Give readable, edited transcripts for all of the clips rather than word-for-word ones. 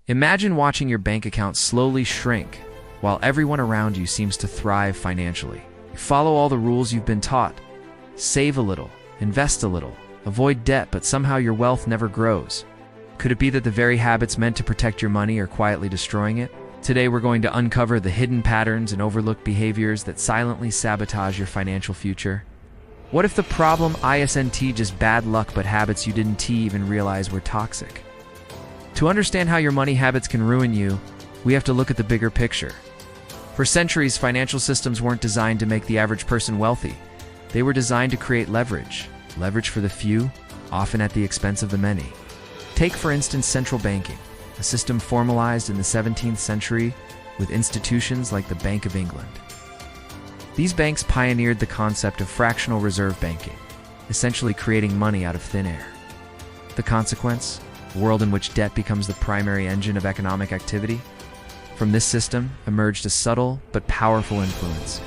Imagine watching your bank account slowly shrink while everyone around you seems to thrive financially. You follow all the rules you've been taught. Save a little, invest a little, avoid debt, but somehow your wealth never grows. Could it be that the very habits meant to protect your money are quietly destroying it? Today we're going to uncover the hidden patterns and overlooked behaviors that silently sabotage your financial future. What if the problem isn't just bad luck, but habits you didn't even realize were toxic? To understand how your money habits can ruin you, we have to look at the bigger picture. For centuries, financial systems weren't designed to make the average person wealthy. They were designed to create leverage. Leverage for the few, often at the expense of the many. Take, for instance, central banking, a system formalized in the 17th century with institutions like the Bank of England. These banks pioneered the concept of fractional reserve banking, essentially creating money out of thin air. The consequence? A world in which debt becomes the primary engine of economic activity. From this system emerged a subtle but powerful influence.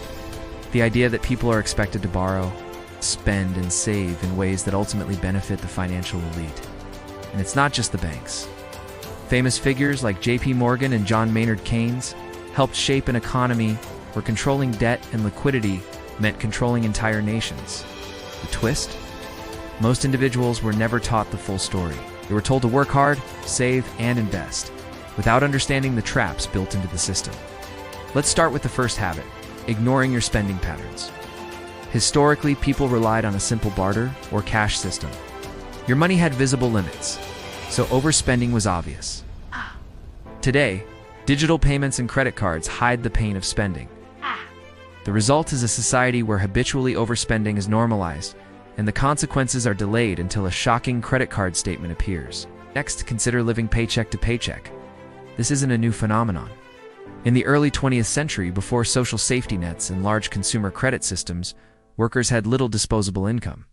The idea that people are expected to borrow, spend, and save in ways that ultimately benefit the financial elite. And it's not just the banks. Famous figures like J.P. Morgan and John Maynard Keynes helped shape an economy where controlling debt and liquidity meant controlling entire nations. The twist? Most individuals were never taught the full story. They were told to work hard, save, and invest, without understanding the traps built into the system. Let's start with the first habit: ignoring your spending patterns. Historically, people relied on a simple barter or cash system. Your money had visible limits, so overspending was obvious. Today, digital payments and credit cards hide the pain of spending. The result is a society where habitually overspending is normalized, and the consequences are delayed until a shocking credit card statement appears. Next, consider living paycheck to paycheck. This isn't a new phenomenon. In the early 20th century, before social safety nets and large consumer credit systems, workers had little disposable income.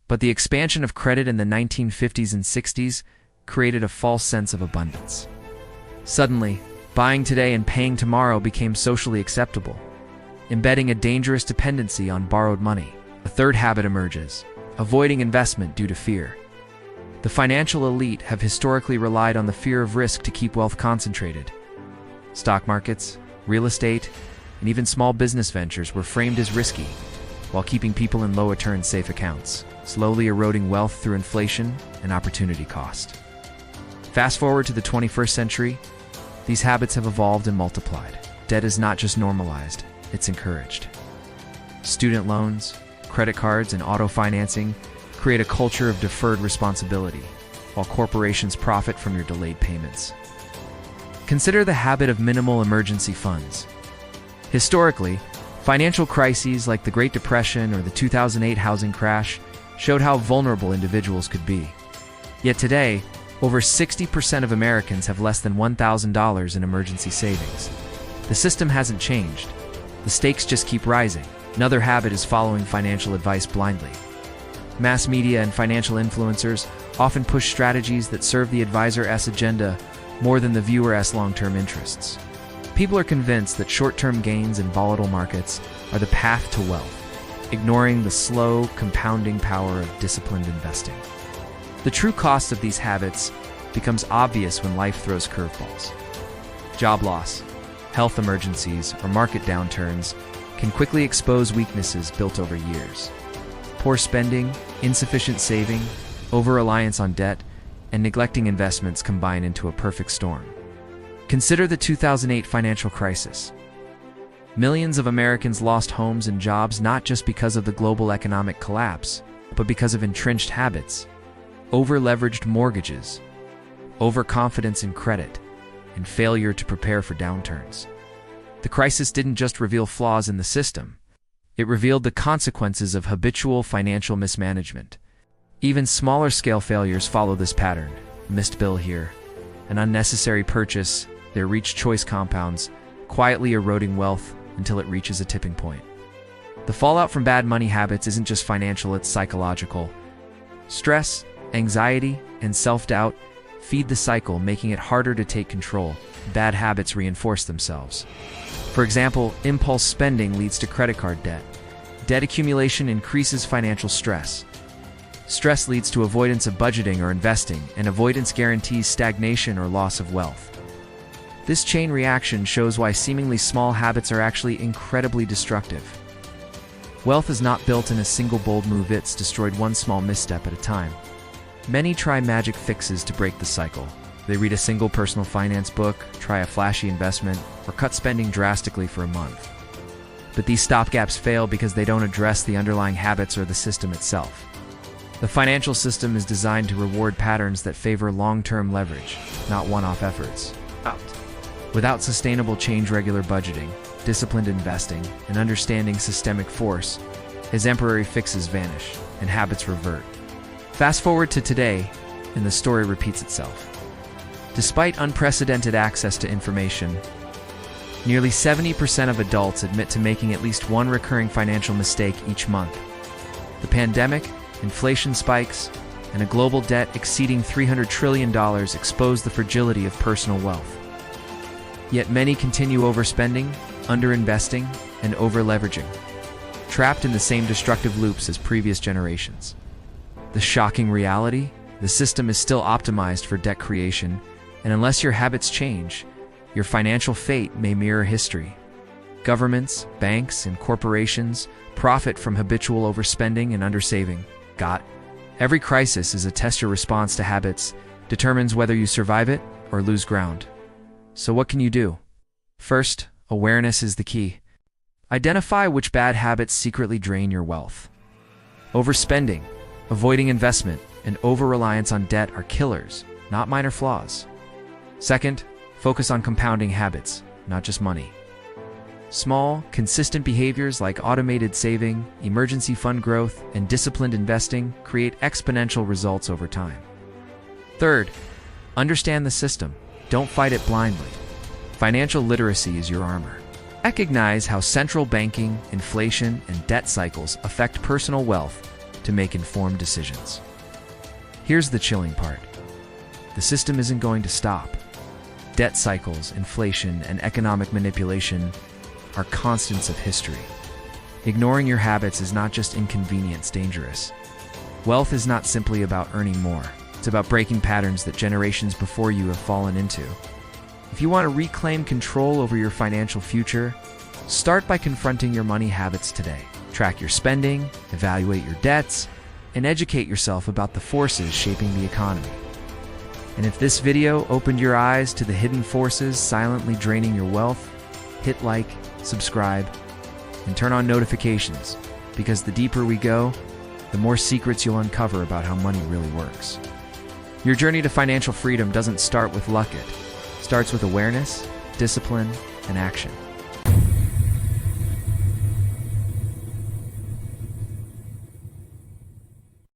But the expansion of credit in the 1950s and 60s created a false sense of abundance. Suddenly, buying today and paying tomorrow became socially acceptable, embedding a dangerous dependency on borrowed money. A third habit emerges: avoiding investment due to fear. The financial elite have historically relied on the fear of risk to keep wealth concentrated. Stock markets, real estate, and even small business ventures were framed as risky, while keeping people in low-return safe accounts, slowly eroding wealth through inflation and opportunity cost. Fast forward to the 21st century, these habits have evolved and multiplied. Debt is not just normalized, it's encouraged. Student loans, credit cards, and auto financing create a culture of deferred responsibility, while corporations profit from your delayed payments. Consider the habit of minimal emergency funds. Historically, financial crises like the Great Depression or the 2008 housing crash showed how vulnerable individuals could be. Yet today, over 60% of Americans have less than $1,000 in emergency savings. The system hasn't changed. The stakes just keep rising. Another habit is following financial advice blindly. Mass media and financial influencers often push strategies that serve the advisor's agenda more than the viewer's long-term interests. People are convinced that short-term gains in volatile markets are the path to wealth, ignoring the slow, compounding power of disciplined investing. The true cost of these habits becomes obvious when life throws curveballs. Job loss, health emergencies, or market downturns can quickly expose weaknesses built over years. Poor spending, insufficient saving, over-reliance on debt, and neglecting investments combine into a perfect storm. Consider the 2008 financial crisis. Millions of Americans lost homes and jobs not just because of the global economic collapse, but because of entrenched habits, over-leveraged mortgages, overconfidence in credit, and failure to prepare for downturns. The crisis didn't just reveal flaws in the system, it revealed the consequences of habitual financial mismanagement. Even smaller-scale failures follow this pattern. Missed bill here, an unnecessary purchase, their reach choice compounds, quietly eroding wealth until it reaches a tipping point. The fallout from bad money habits isn't just financial, it's psychological. Stress, anxiety, and self-doubt feed the cycle, making it harder to take control. Bad habits reinforce themselves. For example, impulse spending leads to credit card debt. Debt accumulation increases financial stress. Stress leads to avoidance of budgeting or investing, and avoidance guarantees stagnation or loss of wealth. This chain reaction shows why seemingly small habits are actually incredibly destructive. Wealth is not built in a single bold move, it's destroyed one small misstep at a time. Many try magic fixes to break the cycle. They read a single personal finance book, try a flashy investment, or cut spending drastically for a month. But these stopgaps fail because they don't address the underlying habits or the system itself. The financial system is designed to reward patterns that favor long-term leverage, not one-off efforts. Without sustainable change, regular budgeting, disciplined investing, and understanding systemic force, his temporary fixes vanish and habits revert. Fast forward to today, and the story repeats itself. Despite unprecedented access to information, nearly 70% of adults admit to making at least one recurring financial mistake each month. The pandemic, inflation spikes, and a global debt exceeding $300 trillion expose the fragility of personal wealth. Yet many continue overspending, underinvesting, and over-leveraging, trapped in the same destructive loops as previous generations. The shocking reality? The system is still optimized for debt creation, and unless your habits change, your financial fate may mirror history. Governments, banks, and corporations profit from habitual overspending and undersaving. Every crisis is a test. Your response to habits determines whether you survive it or lose ground. So what can you do? First, awareness is the key. Identify which bad habits secretly drain your wealth. Overspending, avoiding investment, and over-reliance on debt are killers, not minor flaws. Second, focus on compounding habits, not just money. Small, consistent behaviors like automated saving, emergency fund growth, and disciplined investing create exponential results over time. Third, understand the system. Don't fight it blindly. Financial literacy is your armor. Recognize how central banking, inflation, and debt cycles affect personal wealth to make informed decisions. Here's the chilling part. The system isn't going to stop. Debt cycles, inflation, and economic manipulation are constants of history. Ignoring your habits is not just inconvenient, it's dangerous. Wealth is not simply about earning more. It's about breaking patterns that generations before you have fallen into. If you want to reclaim control over your financial future, start by confronting your money habits today. Track your spending, evaluate your debts, and educate yourself about the forces shaping the economy. And if this video opened your eyes to the hidden forces silently draining your wealth, hit like, subscribe, and turn on notifications, because the deeper we go, the more secrets you'll uncover about how money really works. Your journey to financial freedom doesn't start with luck, it starts with awareness, discipline, and action.